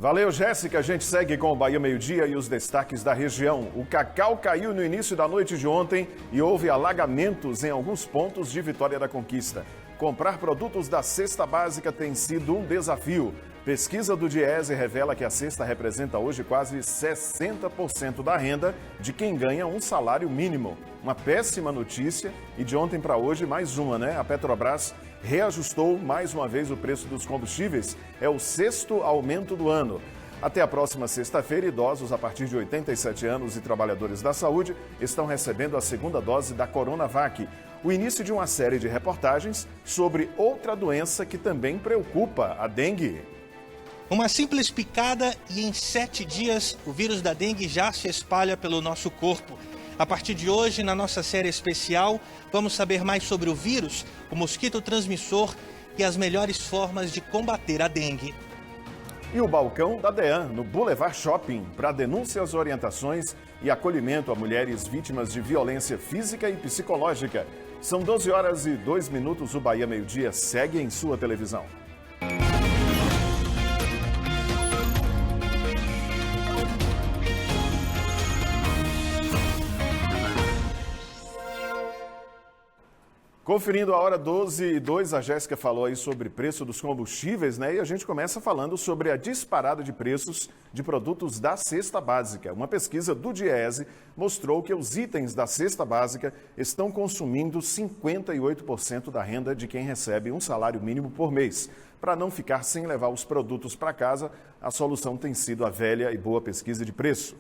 Valeu, Jéssica. A gente segue com o Bahia Meio-Dia e os destaques da região. O cacau caiu no início da noite de ontem e houve alagamentos em alguns pontos de Vitória da Conquista. Comprar produtos da cesta básica tem sido um desafio. Pesquisa do Diese revela que a cesta representa hoje quase 60% da renda de quem ganha um salário mínimo. Uma péssima notícia e de ontem para hoje mais uma, né? A Petrobras reajustou mais uma vez o preço dos combustíveis. É o 6º aumento do ano. Até a próxima sexta-feira, idosos a partir de 87 anos e trabalhadores da saúde estão recebendo a segunda dose da Coronavac. O início de uma série de reportagens sobre outra doença que também preocupa, a dengue. Uma simples picada e em 7 dias o vírus da dengue já se espalha pelo nosso corpo. A partir de hoje, na nossa série especial, vamos saber mais sobre o vírus, o mosquito transmissor e as melhores formas de combater a dengue. E o balcão da DEAN, no Boulevard Shopping, para denúncias, orientações e acolhimento a mulheres vítimas de violência física e psicológica. São 12h02, o Bahia Meio-Dia segue em sua televisão. Conferindo a hora 12h02, a Jéssica falou aí sobre preço dos combustíveis, né? E a gente começa falando sobre a disparada de preços de produtos da cesta básica. Uma pesquisa do Diese mostrou que os itens da cesta básica estão consumindo 58% da renda de quem recebe um salário mínimo por mês. Para não ficar sem levar os produtos para casa, a solução tem sido a velha e boa pesquisa de preço.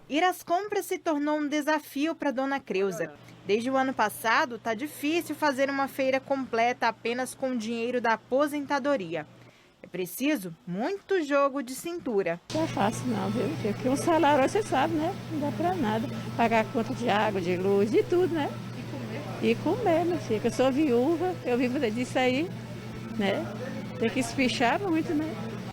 Ir às compras se tornou um desafio para Dona Creuza. Desde o ano passado, está difícil fazer uma feira completa apenas com o dinheiro da aposentadoria. É preciso muito jogo de cintura. Não é fácil não, viu? Porque um salário, você sabe, né? Não dá para nada. Pagar a conta de água, de luz, de tudo, né? E comer, minha filha. Eu sou viúva, eu vivo disso aí, né? Tem que espichar muito, né?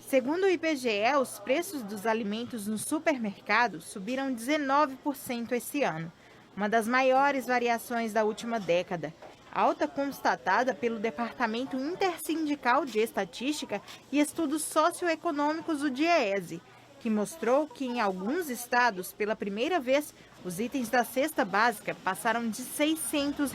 Segundo o IBGE, os preços dos alimentos no supermercado subiram 19% esse ano. Uma das maiores variações da última década. Alta constatada pelo Departamento Intersindical de Estatística e Estudos Socioeconômicos do Diese, que mostrou que em alguns estados, pela primeira vez, os itens da cesta básica passaram de R$ 600.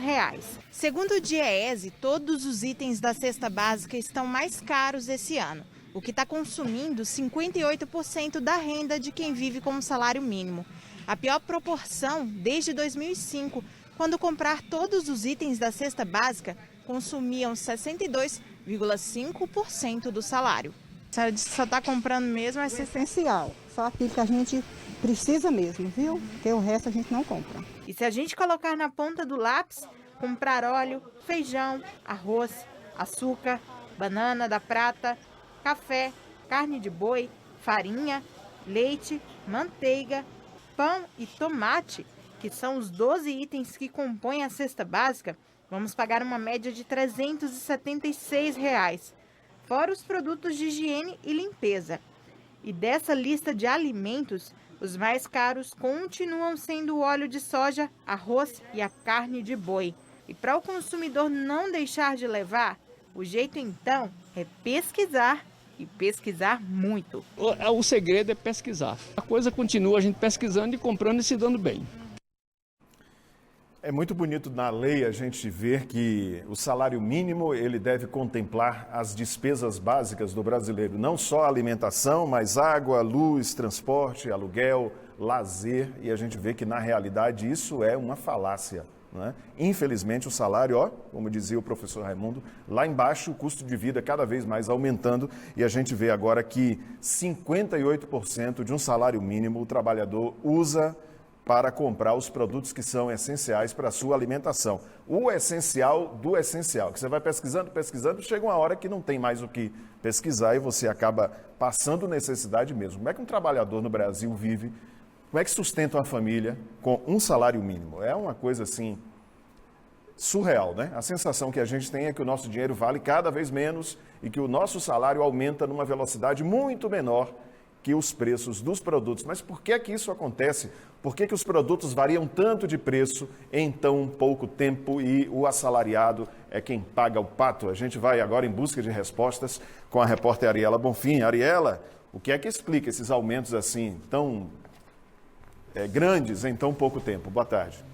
Segundo o Diese, todos os itens da cesta básica estão mais caros esse ano, o que está consumindo 58% da renda de quem vive com um salário mínimo. A pior proporção desde 2005, quando comprar todos os itens da cesta básica consumiam 62,5% do salário. Se a gente só está comprando mesmo é essencial, só aquilo que a gente precisa mesmo, viu? Porque o resto a gente não compra. E se a gente colocar na ponta do lápis, comprar óleo, feijão, arroz, açúcar, banana da prata, café, carne de boi, farinha, leite, manteiga, pão e tomate, que são os 12 itens que compõem a cesta básica, vamos pagar uma média de R$ 376, fora os produtos de higiene e limpeza. E dessa lista de alimentos, os mais caros continuam sendo o óleo de soja, arroz e a carne de boi. E para o consumidor não deixar de levar, o jeito então é pesquisar e pesquisar muito. O segredo é pesquisar. A coisa continua a gente pesquisando e comprando e se dando bem. É muito bonito na lei a gente ver que o salário mínimo ele deve contemplar as despesas básicas do brasileiro. Não só alimentação, mas água, luz, transporte, aluguel, lazer. E a gente vê que na realidade isso é uma falácia. Né? Infelizmente o salário, como dizia o professor Raimundo, lá embaixo o custo de vida cada vez mais aumentando e a gente vê agora que 58% de um salário mínimo o trabalhador usa para comprar os produtos que são essenciais para a sua alimentação. O essencial do essencial, que você vai pesquisando, chega uma hora que não tem mais o que pesquisar e você acaba passando necessidade mesmo. Como é que um trabalhador no Brasil vive? Como é que sustenta uma família com um salário mínimo? É uma coisa assim surreal, né? A sensação que a gente tem é que o nosso dinheiro vale cada vez menos e que o nosso salário aumenta numa velocidade muito menor que os preços dos produtos. Mas por que isso acontece? Por que os produtos variam tanto de preço em tão pouco tempo e o assalariado é quem paga o pato? A gente vai agora em busca de respostas com a repórter Ariela Bonfim. Ariela, O que é que explica esses aumentos assim tão grandes em tão pouco tempo? Boa tarde.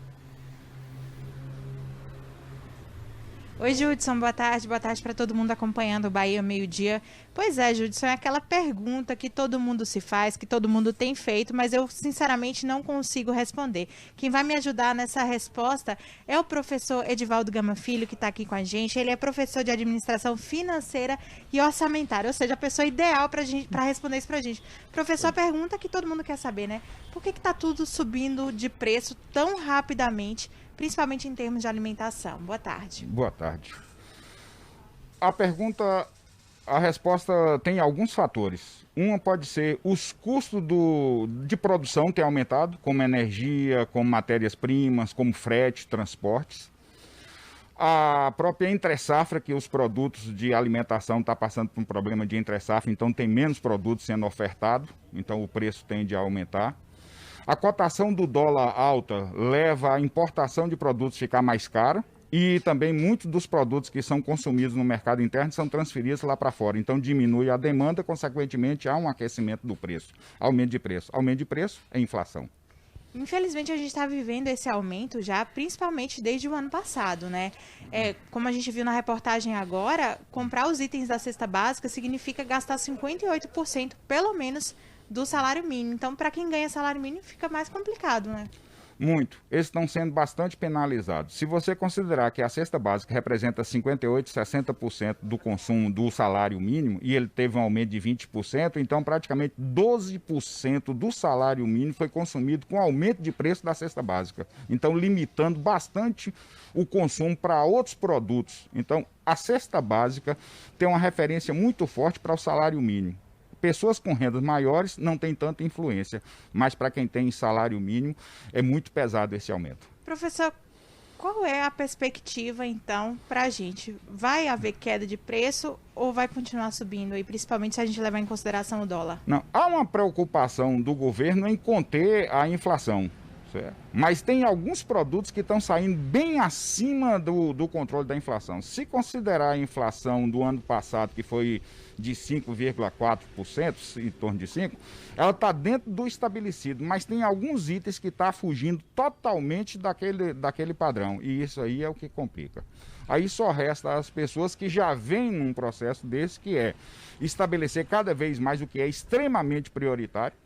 Oi, Judson, boa tarde para todo mundo acompanhando o Bahia Meio-Dia. Pois é, Judson, é aquela pergunta que todo mundo se faz, que todo mundo tem feito, mas eu sinceramente não consigo responder. Quem vai me ajudar nessa resposta é o professor Edivaldo Gama Filho, que está aqui com a gente. Ele é professor de administração financeira e orçamentária, ou seja, a pessoa ideal para responder isso para a gente. Professor, a pergunta que todo mundo quer saber, né? Por que está tudo subindo de preço tão rapidamente, principalmente em termos de alimentação? Boa tarde. Boa tarde. A resposta tem alguns fatores. Uma pode ser os custos de produção têm aumentado, como energia, como matérias-primas, como frete, transportes. A própria entre-safra, que os produtos de alimentação estão passando por um problema de entre-safra, então tem menos produtos sendo ofertado, então o preço tende a aumentar. A cotação do dólar alta leva a importação de produtos a ficar mais cara e também muitos dos produtos que são consumidos no mercado interno são transferidos lá para fora. Então diminui a demanda, consequentemente há um aquecimento do preço, aumento de preço. Aumento de preço é inflação. Infelizmente a gente está vivendo esse aumento já, principalmente desde o ano passado, né? Como a gente viu na reportagem agora, comprar os itens da cesta básica significa gastar 58% pelo menos do salário mínimo. Então, para quem ganha salário mínimo, fica mais complicado, né? Muito. Eles estão sendo bastante penalizados. Se você considerar que a cesta básica representa 58%, 60% do consumo do salário mínimo e ele teve um aumento de 20%, então praticamente 12% do salário mínimo foi consumido com aumento de preço da cesta básica. Então, limitando bastante o consumo para outros produtos. Então, a cesta básica tem uma referência muito forte para o salário mínimo. Pessoas com rendas maiores não têm tanta influência, mas para quem tem salário mínimo é muito pesado esse aumento. Professor, qual é a perspectiva então para a gente? Vai haver queda de preço ou vai continuar subindo, e principalmente se a gente levar em consideração o dólar? Não, há uma preocupação do governo em conter a inflação. Certo. Mas tem alguns produtos que estão saindo bem acima do controle da inflação. Se considerar a inflação do ano passado, que foi de 5,4%, em torno de 5%, ela está dentro do estabelecido, mas tem alguns itens que estão fugindo totalmente daquele padrão, e isso aí é o que complica. Aí só resta as pessoas que já vêm num processo desse, que é estabelecer cada vez mais o que é extremamente prioritário,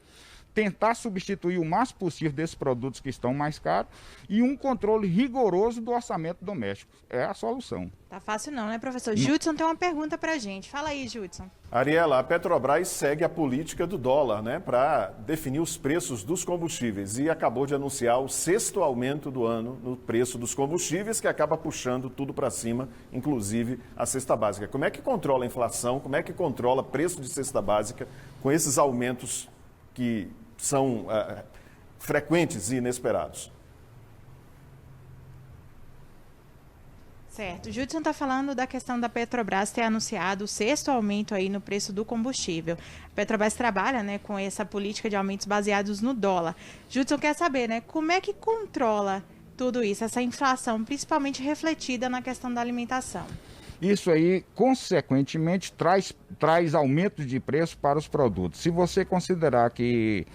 tentar substituir o máximo possível desses produtos que estão mais caros e um controle rigoroso do orçamento doméstico. É a solução. Tá fácil não, né, professor? Judson tem uma pergunta pra gente. Fala aí, Judson. Ariela, a Petrobras segue a política do dólar, né, para definir os preços dos combustíveis e acabou de anunciar o 6º aumento do ano no preço dos combustíveis, que acaba puxando tudo para cima, inclusive a cesta básica. Como é que controla a inflação? Como é que controla preço de cesta básica com esses aumentos que são frequentes e inesperados? Certo. O Judson está falando da questão da Petrobras ter anunciado o 6º aumento aí no preço do combustível. A Petrobras trabalha, né, com essa política de aumentos baseados no dólar. Judson quer saber, né, como é que controla tudo isso, essa inflação, principalmente refletida na questão da alimentação? Isso aí, consequentemente, traz aumento de preço para os produtos. Se você considerar que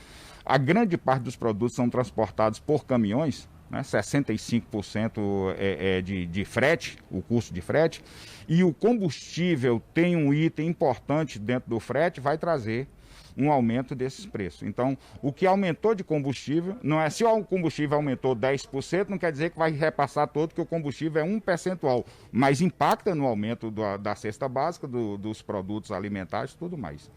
a grande parte dos produtos são transportados por caminhões, né, 65% de frete, o custo de frete, e o combustível tem um item importante dentro do frete, vai trazer um aumento desses preços. Então, o que aumentou de combustível, não é se o combustível aumentou 10%, não quer dizer que vai repassar todo, que o combustível é 1%, mas impacta no aumento da cesta básica, dos produtos alimentares e tudo mais.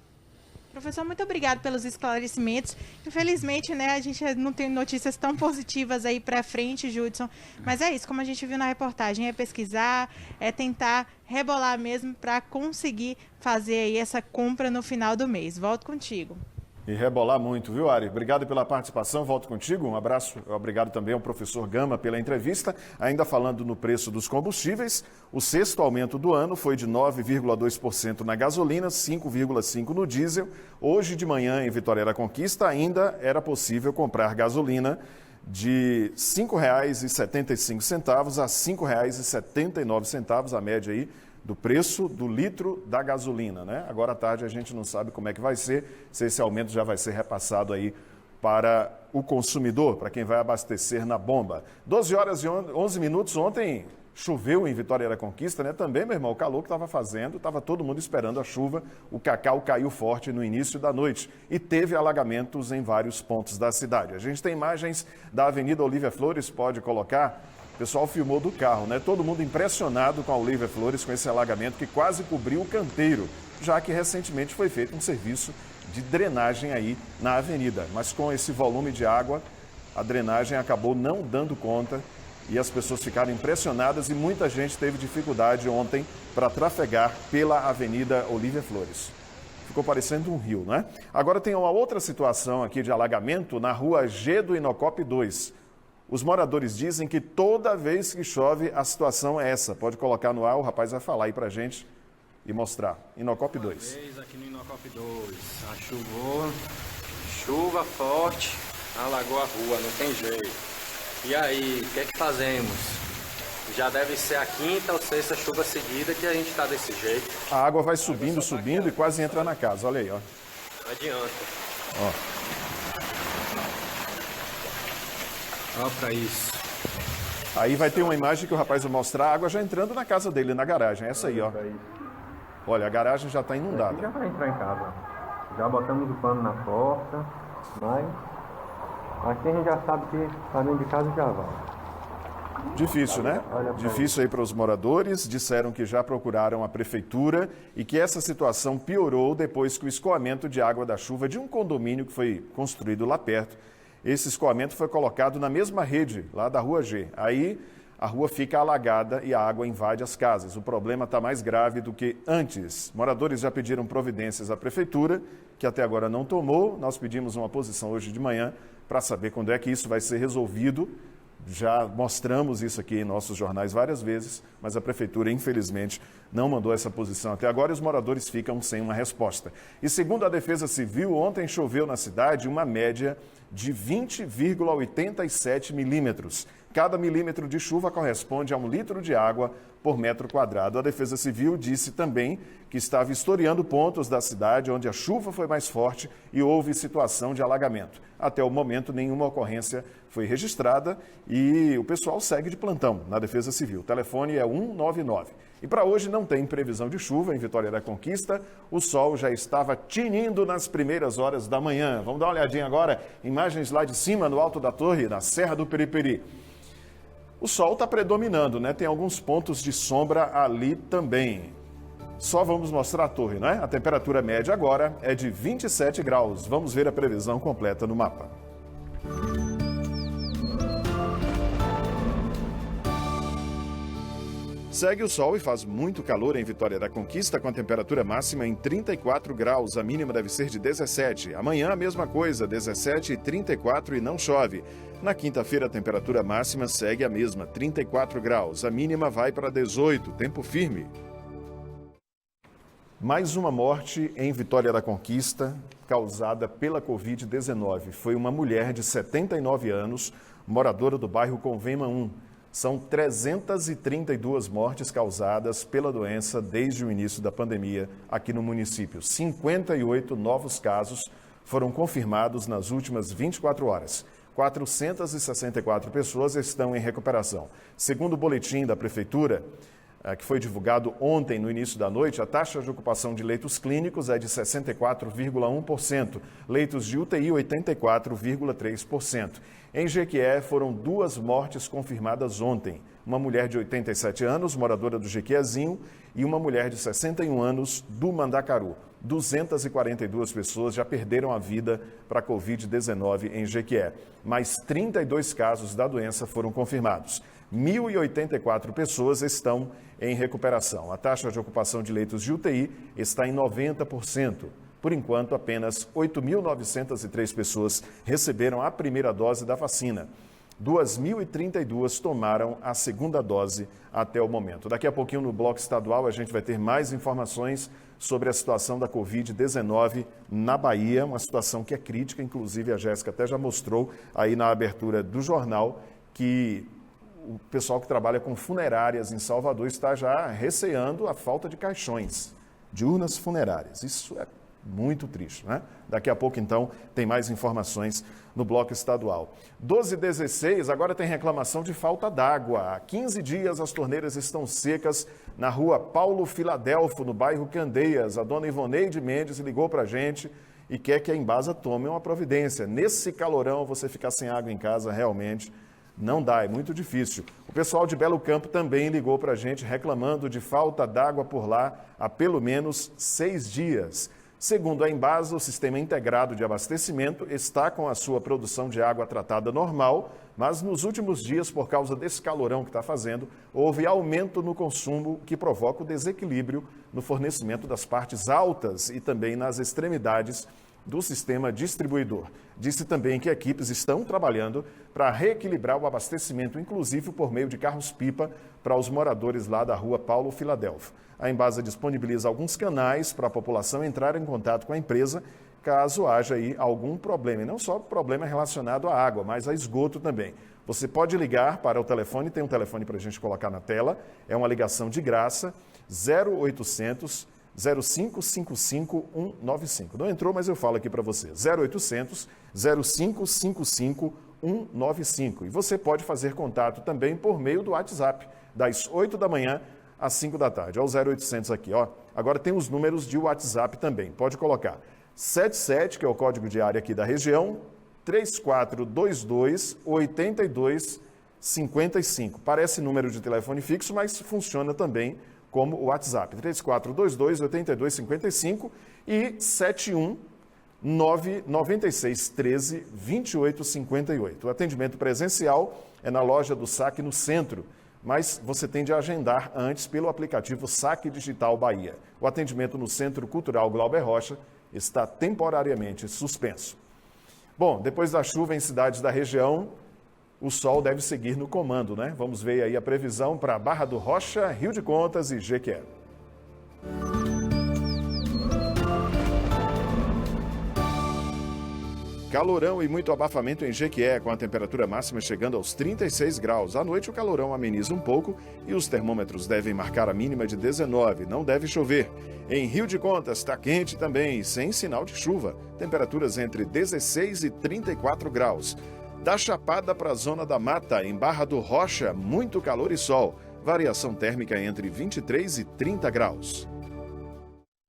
Professor, muito obrigado pelos esclarecimentos. Infelizmente, né, a gente não tem notícias tão positivas aí para frente, Judson. Mas é isso, como a gente viu na reportagem, é pesquisar, é tentar rebolar mesmo para conseguir fazer aí essa compra no final do mês. Volto contigo. E rebolar muito, viu, Ari? Obrigado pela participação, volto contigo. Um abraço, obrigado também ao professor Gama pela entrevista. Ainda falando no preço dos combustíveis, o 6º aumento do ano foi de 9,2% na gasolina, 5,5% no diesel. Hoje de manhã, em Vitória da Conquista, ainda era possível comprar gasolina de R$ 5,75 a R$ 5,79, a média aí do preço do litro da gasolina, né? Agora à tarde a gente não sabe como é que vai ser, se esse aumento já vai ser repassado aí para o consumidor, para quem vai abastecer na bomba. 12 horas e 11 minutos, ontem choveu em Vitória da Conquista, né? Também, meu irmão, o calor que estava fazendo, estava todo mundo esperando a chuva, o cacau caiu forte no início da noite e teve alagamentos em vários pontos da cidade. A gente tem imagens da Avenida Olívia Flores, pode colocar. O pessoal filmou do carro, né? Todo mundo impressionado com a Olívia Flores, com esse alagamento que quase cobriu o canteiro, já que recentemente foi feito um serviço de drenagem aí na avenida. Mas com esse volume de água, a drenagem acabou não dando conta e as pessoas ficaram impressionadas e muita gente teve dificuldade ontem para trafegar pela Avenida Olívia Flores. Ficou parecendo um rio, né? Agora tem uma outra situação aqui de alagamento na rua G do Inocop 2. Os moradores dizem que toda vez que chove, a situação é essa. Pode colocar no ar, o rapaz vai falar aí pra gente e mostrar. Inocop 2. Uma vez aqui no Inocop 2, chuva forte, alagou a rua, não tem jeito. E aí, o que é que fazemos? Já deve ser a quinta ou sexta chuva seguida que a gente está desse jeito. A água vai subindo e quase entra na casa. Olha aí, ó. Não adianta. Ó. Olha para isso. Aí vai ter uma imagem que o rapaz vai mostrar, a água já entrando na casa dele, na garagem. Essa aí, ó. Olha, a garagem já está inundada. Aqui já vai entrar em casa. Já botamos o pano na porta, mas aqui a gente já sabe que está dentro de casa já vai. Difícil, né? Difícil aí para os moradores. Disseram que já procuraram a prefeitura e que essa situação piorou depois que o escoamento de água da chuva de um condomínio que foi construído lá perto, esse escoamento foi colocado na mesma rede, lá da Rua G. Aí a rua fica alagada e a água invade as casas. O problema está mais grave do que antes. Moradores já pediram providências à prefeitura, que até agora não tomou. Nós pedimos uma posição hoje de manhã para saber quando é que isso vai ser resolvido. Já mostramos isso aqui em nossos jornais várias vezes, mas a prefeitura, infelizmente, não mandou essa posição até agora e os moradores ficam sem uma resposta. E segundo a Defesa Civil, ontem choveu na cidade uma média de 20,87 milímetros. Cada milímetro de chuva corresponde a 1 litro de água por metro quadrado. A Defesa Civil disse também que está vistoriando pontos da cidade onde a chuva foi mais forte e houve situação de alagamento. Até o momento, nenhuma ocorrência foi registrada e o pessoal segue de plantão na Defesa Civil. O telefone é 199. E para hoje não tem previsão de chuva em Vitória da Conquista. O sol já estava tinindo nas primeiras horas da manhã. Vamos dar uma olhadinha agora, imagens lá de cima, no alto da torre, na Serra do Periperi. O sol está predominando, né? Tem alguns pontos de sombra ali também. Só vamos mostrar a torre, né? A temperatura média agora é de 27 graus. Vamos ver a previsão completa no mapa. Segue o sol e faz muito calor em Vitória da Conquista, com a temperatura máxima em 34 graus. A mínima deve ser de 17. Amanhã a mesma coisa, 17 e 34 e não chove. Na quinta-feira a temperatura máxima segue a mesma, 34 graus. A mínima vai para 18, tempo firme. Mais uma morte em Vitória da Conquista, causada pela Covid-19. Foi uma mulher de 79 anos, moradora do bairro Convema 1. São 332 mortes causadas pela doença desde o início da pandemia aqui no município. 58 novos casos foram confirmados nas últimas 24 horas. 464 pessoas estão em recuperação. Segundo o boletim da Prefeitura, que foi divulgado ontem no início da noite, a taxa de ocupação de leitos clínicos é de 64,1%, leitos de UTI 84,3%. Em Jequié, foram 2 mortes confirmadas ontem. Uma mulher de 87 anos, moradora do Jequiézinho, e uma mulher de 61 anos, do Mandacaru. 242 pessoas já perderam a vida para a Covid-19 em Jequié. Mais 32 casos da doença foram confirmados. 1.084 pessoas estão em recuperação. A taxa de ocupação de leitos de UTI está em 90%. Por enquanto, apenas 8.903 pessoas receberam a primeira dose da vacina. 2.032 tomaram a segunda dose até o momento. Daqui a pouquinho, no bloco estadual, a gente vai ter mais informações sobre a situação da Covid-19 na Bahia, uma situação que é crítica, inclusive a Jéssica até já mostrou aí na abertura do jornal que o pessoal que trabalha com funerárias em Salvador está já receando a falta de caixões, de urnas funerárias. Isso é muito triste, né? Daqui a pouco, então, tem mais informações no bloco estadual. 12h16, agora tem reclamação de falta d'água. Há 15 dias as torneiras estão secas na rua Paulo Filadelfo, no bairro Candeias. A dona Ivoneide Mendes ligou para a gente e quer que a Embasa tome uma providência. Nesse calorão, você ficar sem água em casa realmente não dá, é muito difícil. O pessoal de Belo Campo também ligou para a gente reclamando de falta d'água por lá há pelo menos 6 dias. Segundo a Embasa, o Sistema Integrado de Abastecimento está com a sua produção de água tratada normal, mas nos últimos dias, por causa desse calorão que está fazendo, houve aumento no consumo que provoca o desequilíbrio no fornecimento das partes altas e também nas extremidades do sistema distribuidor. Disse também que equipes estão trabalhando para reequilibrar o abastecimento, inclusive por meio de carros-pipa, para os moradores lá da rua Paulo Filadelfo. A Embasa disponibiliza alguns canais para a população entrar em contato com a empresa caso haja aí algum problema. E não só problema relacionado à água, mas a esgoto também. Você pode ligar para o telefone, tem um telefone para a gente colocar na tela, é uma ligação de graça, 0800 0555 195. Não entrou, mas eu falo aqui para você, 0800 0555 195. E você pode fazer contato também por meio do WhatsApp, das 8 da manhã às 5 da tarde. Olha o 0800 aqui, ó. Agora tem os números de WhatsApp também. Pode colocar 77, que é o código de área aqui da região, 3422 8255. Parece número de telefone fixo, mas funciona também como o WhatsApp. 3422 8255 e 7199613 2858. O atendimento presencial é na loja do Saque no centro, mas você tem de agendar antes pelo aplicativo Saque Digital Bahia. O atendimento no Centro Cultural Glauber Rocha está temporariamente suspenso. Bom, depois da chuva em cidades da região, o sol deve seguir no comando, né? Vamos ver aí a previsão para Barra do Rocha, Rio de Contas e Jequié. Calorão e muito abafamento em Jequié, com a temperatura máxima chegando aos 36 graus. À noite o calorão ameniza um pouco e os termômetros devem marcar a mínima de 19. Não deve chover. Em Rio de Contas está quente também, sem sinal de chuva. Temperaturas entre 16 e 34 graus. Da Chapada para a Zona da Mata, em Barra do Rocha, muito calor e sol. Variação térmica entre 23 e 30 graus.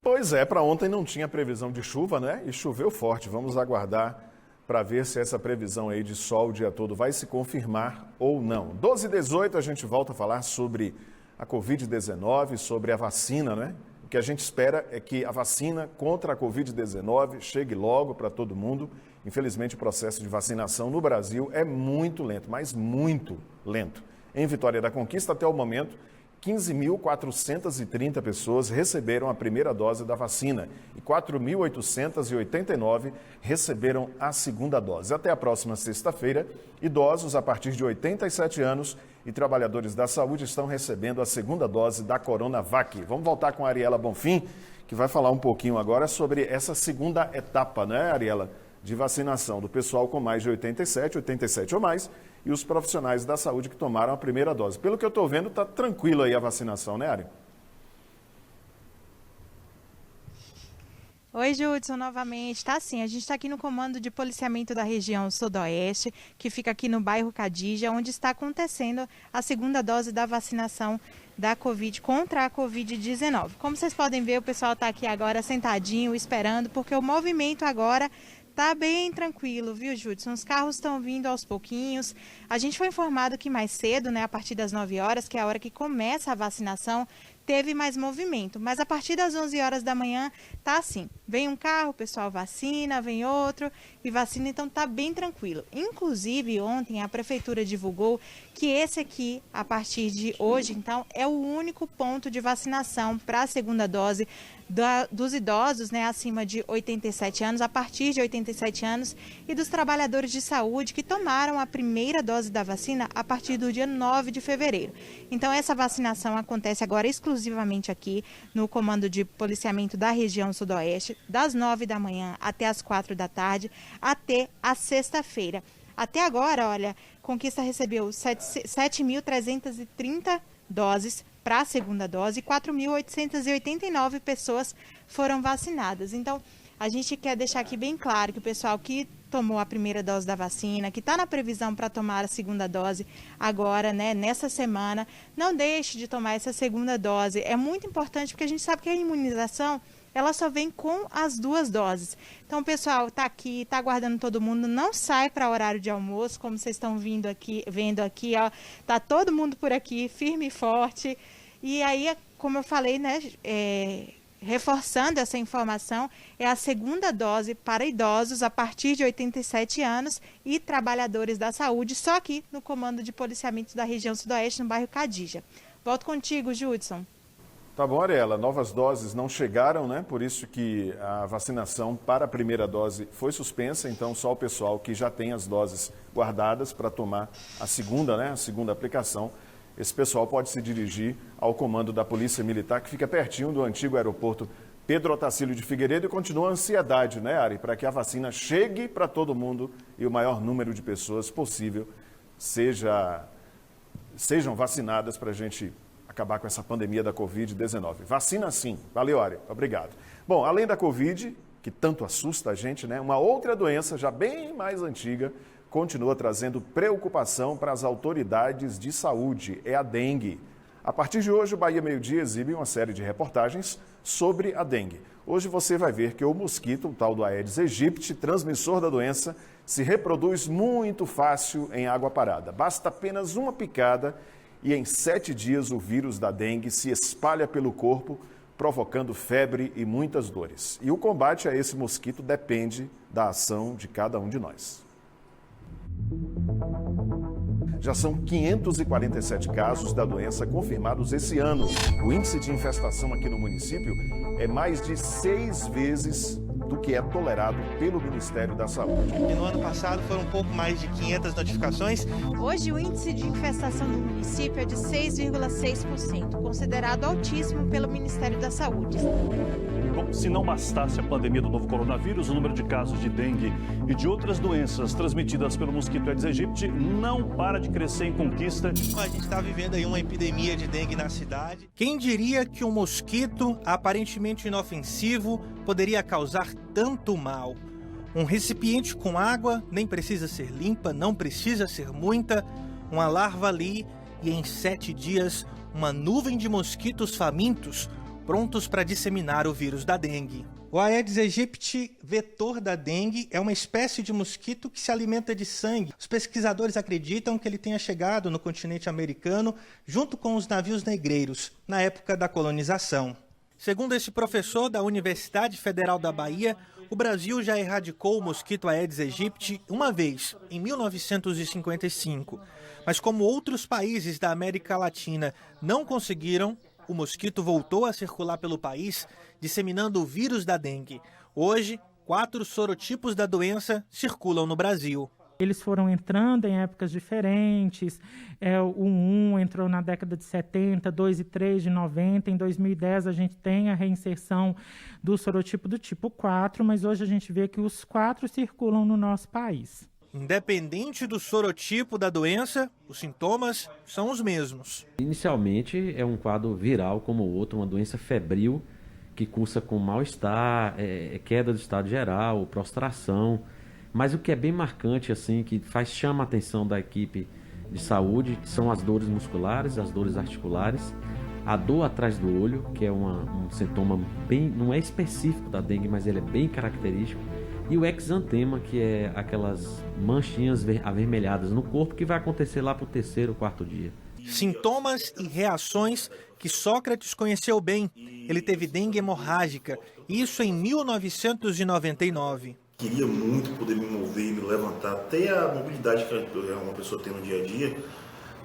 Pois é, para ontem não tinha previsão de chuva, né? E choveu forte. Vamos aguardar para ver se essa previsão aí de sol o dia todo vai se confirmar ou não. 12h18 a gente volta a falar sobre a Covid-19, sobre a vacina, né? O que a gente espera é que a vacina contra a Covid-19 chegue logo para todo mundo. Infelizmente, o processo de vacinação no Brasil é muito lento, mas muito lento. Em Vitória da Conquista, até o momento, 15.430 pessoas receberam a primeira dose da vacina e 4.889 receberam a segunda dose. Até a próxima sexta-feira, idosos a partir de 87 anos e trabalhadores da saúde estão recebendo a segunda dose da Coronavac. Vamos voltar com a Ariela Bonfim, que vai falar um pouquinho agora sobre essa segunda etapa, né, Ariela, de vacinação do pessoal com mais de 87 ou mais, e os profissionais da saúde que tomaram a primeira dose. Pelo que eu estou vendo, está tranquilo aí a vacinação, né, Ari? Oi, Judson, novamente. Tá sim, a gente está aqui no comando de policiamento da região sudoeste, que fica aqui no bairro Cadija, onde está acontecendo a segunda dose da vacinação da Covid contra a Covid-19. Como vocês podem ver, o pessoal está aqui agora sentadinho, esperando, porque o movimento agora tá bem tranquilo, viu, Judson? Os carros estão vindo aos pouquinhos. A gente foi informado que mais cedo, né, a partir das 9 horas, que é a hora que começa a vacinação, teve mais movimento. Mas a partir das 11 horas da manhã, tá assim. Vem um carro, o pessoal vacina, vem outro e vacina, então tá bem tranquilo. Inclusive, ontem a prefeitura divulgou que esse aqui, a partir de hoje, então, é o único ponto de vacinação para a segunda dose dos idosos, né, acima de 87 anos, a partir de 87 anos, e dos trabalhadores de saúde que tomaram a primeira dose da vacina a partir do dia 9 de fevereiro. Então, essa vacinação acontece agora exclusivamente aqui no Comando de Policiamento da região sudoeste, das 9 da manhã até as 4 da tarde, até a sexta-feira. Até agora, olha, Conquista recebeu 7.330 doses para a segunda dose e 4.889 pessoas foram vacinadas. Então, a gente quer deixar aqui bem claro que o pessoal que tomou a primeira dose da vacina, que está na previsão para tomar a segunda dose agora, né, nessa semana, não deixe de tomar essa segunda dose. É muito importante porque a gente sabe que a imunização, ela só vem com as 2 doses. Então, pessoal, está aqui, está aguardando todo mundo, não sai para horário de almoço, como vocês estão vendo aqui, ó, tá todo mundo por aqui, firme e forte. E aí, como eu falei, né, reforçando essa informação, é a segunda dose para idosos a partir de 87 anos e trabalhadores da saúde, só aqui no Comando de Policiamento da região Sudoeste, no bairro Cadija. Volto contigo, Judson. Tá bom, Ariela. Novas doses não chegaram, né? Por isso que a vacinação para a primeira dose foi suspensa. Então, só o pessoal que já tem as doses guardadas para tomar a segunda, né? A segunda aplicação. Esse pessoal pode se dirigir ao comando da Polícia Militar, que fica pertinho do antigo aeroporto Pedro Otacílio de Figueiredo, e continua a ansiedade, né, Ari, para que a vacina chegue para todo mundo e o maior número de pessoas possível sejam vacinadas para a gente acabar com essa pandemia da Covid-19. Vacina sim. Valeu, Ari. Obrigado. Bom, além da Covid, que tanto assusta a gente, né, uma outra doença já bem mais antiga continua trazendo preocupação para as autoridades de saúde, é a dengue. A partir de hoje, o Bahia Meio Dia exibe uma série de reportagens sobre a dengue. Hoje você vai ver que o mosquito, o tal do Aedes aegypti, transmissor da doença, se reproduz muito fácil em água parada. Basta apenas uma picada e em 7 dias o vírus da dengue se espalha pelo corpo, provocando febre e muitas dores. E o combate a esse mosquito depende da ação de cada um de nós. Já são 547 casos da doença confirmados esse ano. O índice de infestação aqui no município é mais de 6 vezes do que é tolerado pelo Ministério da Saúde. E no ano passado foram um pouco mais de 500 notificações. Hoje o índice de infestação no município é de 6,6%, considerado altíssimo pelo Ministério da Saúde. Bom, se não bastasse a pandemia do novo coronavírus, o número de casos de dengue e de outras doenças transmitidas pelo mosquito Aedes aegypti não para de crescer em Conquista. A gente está vivendo aí uma epidemia de dengue na cidade. Quem diria que um mosquito aparentemente inofensivo poderia causar tanto mal? Um recipiente com água nem precisa ser limpa, não precisa ser muita, uma larva ali e em 7 dias uma nuvem de mosquitos famintos prontos para disseminar o vírus da dengue. O Aedes aegypti, vetor da dengue, é uma espécie de mosquito que se alimenta de sangue. Os pesquisadores acreditam que ele tenha chegado no continente americano junto com os navios negreiros, na época da colonização. Segundo esse professor da Universidade Federal da Bahia, o Brasil já erradicou o mosquito Aedes aegypti uma vez, em 1955. Mas como outros países da América Latina não conseguiram, o mosquito voltou a circular pelo país, disseminando o vírus da dengue. Hoje, 4 sorotipos da doença circulam no Brasil. Eles foram entrando em épocas diferentes. O 1 entrou na década de 70, 2 e 3 de 90. Em 2010 a gente tem a reinserção do sorotipo do tipo 4, mas hoje a gente vê que os 4 circulam no nosso país. Independente do sorotipo da doença, os sintomas são os mesmos. Inicialmente é um quadro viral como o outro, uma doença febril que cursa com mal-estar, queda do estado geral, prostração. Mas o que é bem marcante, assim, que chama a atenção da equipe de saúde, são as dores musculares, as dores articulares, a dor atrás do olho, que é um sintoma bem, não é específico da dengue, mas ele é bem característico. E o exantema, que é aquelas manchinhas avermelhadas no corpo, que vai acontecer lá para o 3º, 4º dia. Sintomas e reações que Sócrates conheceu bem. Ele teve dengue hemorrágica, isso em 1999. Queria muito poder me mover, me levantar, até a mobilidade que uma pessoa tem no dia a dia,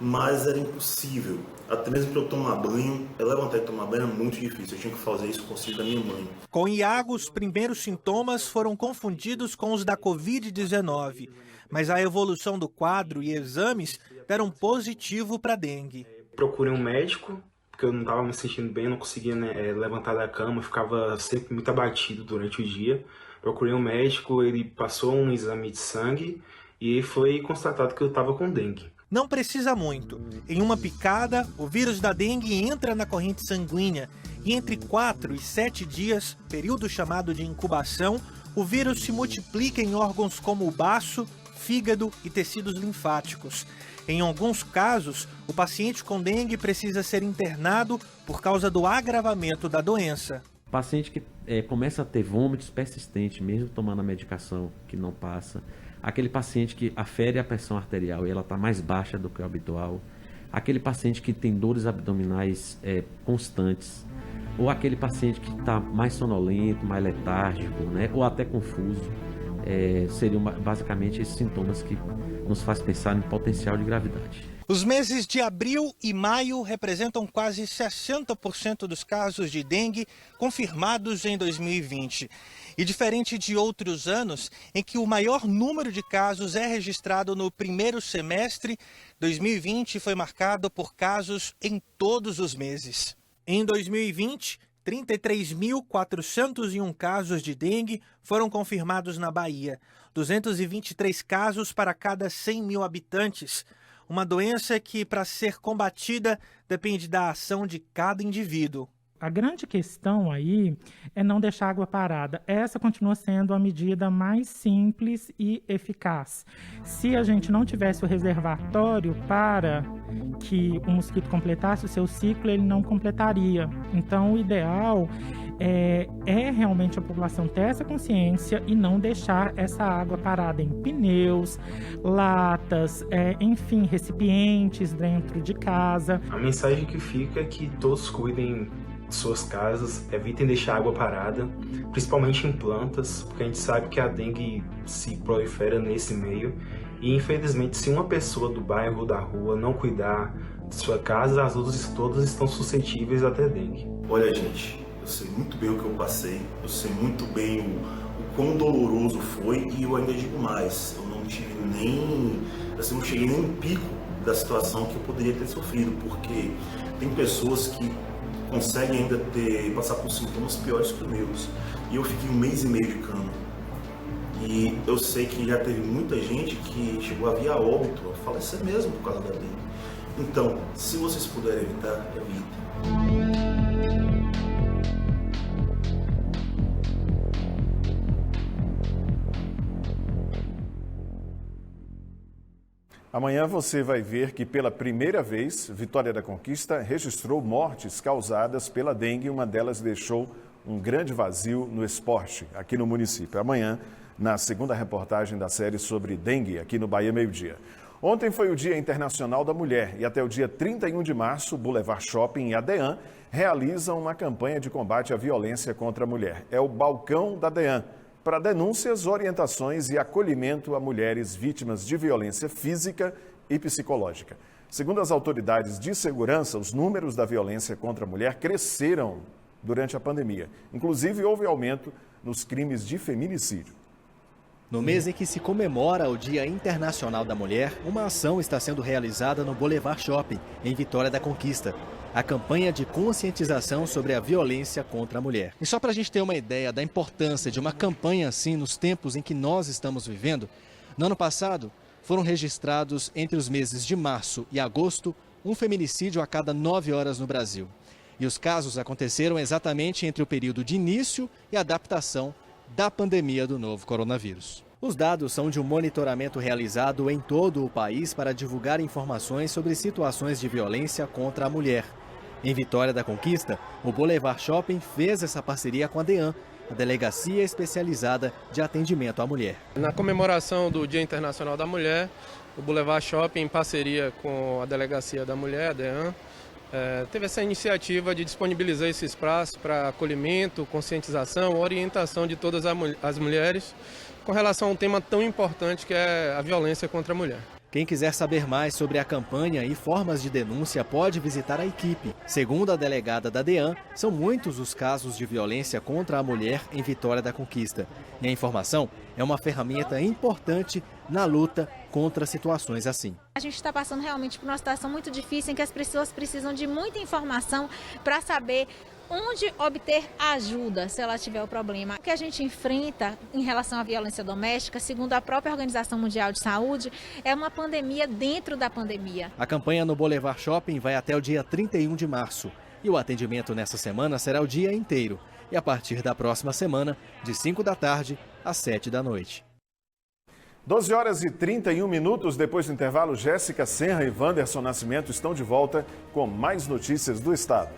mas era impossível. Até mesmo para eu tomar banho, levantar e tomar banho era muito difícil. Eu tinha que fazer isso com o auxílio da minha mãe. Com Iago, os primeiros sintomas foram confundidos com os da Covid-19. Mas a evolução do quadro e exames deram positivo para dengue. Procurei um médico, porque eu não estava me sentindo bem, não conseguia levantar da cama, ficava sempre muito abatido durante o dia. Procurei um médico, ele passou um exame de sangue e foi constatado que eu estava com dengue. Não precisa muito. Em uma picada, o vírus da dengue entra na corrente sanguínea e entre 4 e 7 dias, período chamado de incubação, o vírus se multiplica em órgãos como o baço, fígado e tecidos linfáticos. Em alguns casos, o paciente com dengue precisa ser internado por causa do agravamento da doença. O paciente que começa a ter vômitos persistentes, mesmo tomando a medicação que não passa. Aquele paciente que afere a pressão arterial e ela está mais baixa do que o habitual. Aquele paciente que tem dores abdominais constantes. Ou aquele paciente que está mais sonolento, mais letárgico, né? Ou até confuso. Seriam basicamente esses sintomas que nos faz pensar em potencial de gravidade. Os meses de abril e maio representam quase 60% dos casos de dengue confirmados em 2020. E diferente de outros anos, em que o maior número de casos é registrado no primeiro semestre, 2020 foi marcado por casos em todos os meses. Em 2020, 33.401 casos de dengue foram confirmados na Bahia, 223 casos para cada 100 mil habitantes. Uma doença que, para ser combatida, depende da ação de cada indivíduo. A grande questão aí é não deixar a água parada. Essa continua sendo a medida mais simples e eficaz. Se a gente não tivesse o reservatório para que o mosquito completasse o seu ciclo, ele não completaria. Então, o ideal é realmente a população ter essa consciência e não deixar essa água parada em pneus, latas, enfim, recipientes dentro de casa. A mensagem que fica é que todos cuidem de suas casas, evitem deixar água parada, principalmente em plantas, porque a gente sabe que a dengue se prolifera nesse meio e, infelizmente, se uma pessoa do bairro ou da rua não cuidar de sua casa, as outras todas estão suscetíveis a ter dengue. Olha, gente, eu sei muito bem o que eu passei, eu sei muito bem o quão doloroso foi e eu ainda digo mais, eu não tive nem, assim, não cheguei nem no pico da situação que eu poderia ter sofrido, porque tem pessoas que conseguem ainda passar por sintomas piores que os meus. E eu fiquei 1 mês e meio de cama. E eu sei que já teve muita gente que chegou a vir a óbito, a falecer mesmo por causa da dengue. Então, se vocês puderem evitar, evitem. Amanhã você vai ver que pela primeira vez, Vitória da Conquista registrou mortes causadas pela dengue. Uma delas deixou um grande vazio no esporte aqui no município. Amanhã, na segunda reportagem da série sobre dengue aqui no Bahia Meio Dia. Ontem foi o Dia Internacional da Mulher e até o dia 31 de março, o Boulevard Shopping e a DEAN realizam uma campanha de combate à violência contra a mulher. É o Balcão da DEAN, para denúncias, orientações e acolhimento a mulheres vítimas de violência física e psicológica. Segundo as autoridades de segurança, os números da violência contra a mulher cresceram durante a pandemia. Inclusive, houve aumento nos crimes de feminicídio. No mês em que se comemora o Dia Internacional da Mulher, uma ação está sendo realizada no Boulevard Shopping, em Vitória da Conquista. A campanha de conscientização sobre a violência contra a mulher. E só para a gente ter uma ideia da importância de uma campanha assim nos tempos em que nós estamos vivendo, no ano passado foram registrados entre os meses de março e agosto um feminicídio a cada 9 horas no Brasil. E os casos aconteceram exatamente entre o período de início e adaptação da pandemia do novo coronavírus. Os dados são de um monitoramento realizado em todo o país para divulgar informações sobre situações de violência contra a mulher. Em Vitória da Conquista, o Boulevard Shopping fez essa parceria com a DEAN, a Delegacia Especializada de Atendimento à Mulher. Na comemoração do Dia Internacional da Mulher, o Boulevard Shopping, em parceria com a Delegacia da Mulher, a DEAN, teve essa iniciativa de disponibilizar esse espaço para acolhimento, conscientização, orientação de todas as mulheres com relação a um tema tão importante que é a violência contra a mulher. Quem quiser saber mais sobre a campanha e formas de denúncia pode visitar a equipe. Segundo a delegada da DEAN, são muitos os casos de violência contra a mulher em Vitória da Conquista. E a informação é uma ferramenta importante na luta contra situações assim. A gente está passando realmente por uma situação muito difícil em que as pessoas precisam de muita informação para saber onde obter ajuda se ela tiver o problema. O que a gente enfrenta em relação à violência doméstica, segundo a própria Organização Mundial de Saúde, é uma pandemia dentro da pandemia. A campanha no Boulevard Shopping vai até o dia 31 de março. E o atendimento nessa semana será o dia inteiro. E a partir da próxima semana, de 5 da tarde às 7 da noite. 12 horas e 31 minutos depois do intervalo, Jéssica Senra e Wanderson Nascimento estão de volta com mais notícias do estado.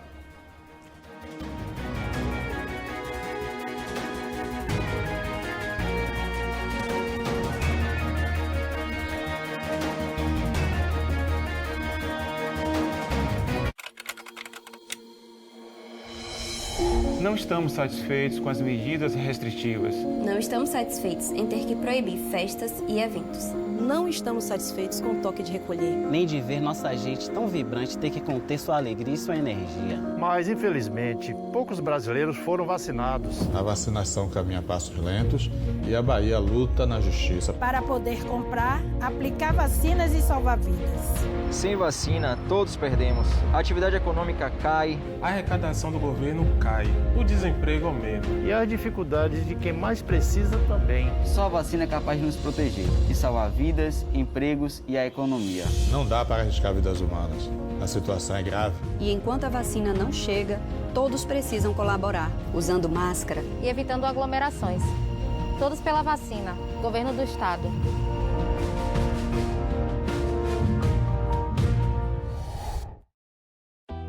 Não estamos satisfeitos com as medidas restritivas. Não estamos satisfeitos em ter que proibir festas e eventos. Não estamos satisfeitos com o toque de recolher. Nem de ver nossa gente tão vibrante ter que conter sua alegria e sua energia. Mas, infelizmente, poucos brasileiros foram vacinados. A vacinação caminha a passos lentos e a Bahia luta na justiça para poder comprar, aplicar vacinas e salvar vidas. Sem vacina, todos perdemos. A atividade econômica cai. A arrecadação do governo cai. O desemprego aumenta. E as dificuldades de quem mais precisa também. Só a vacina é capaz de nos proteger e salvar vidas, empregos e a economia. Não dá para arriscar vidas humanas. A situação é grave. E enquanto a vacina não chega, todos precisam colaborar, usando máscara e evitando aglomerações. Todos pela vacina. Governo do Estado.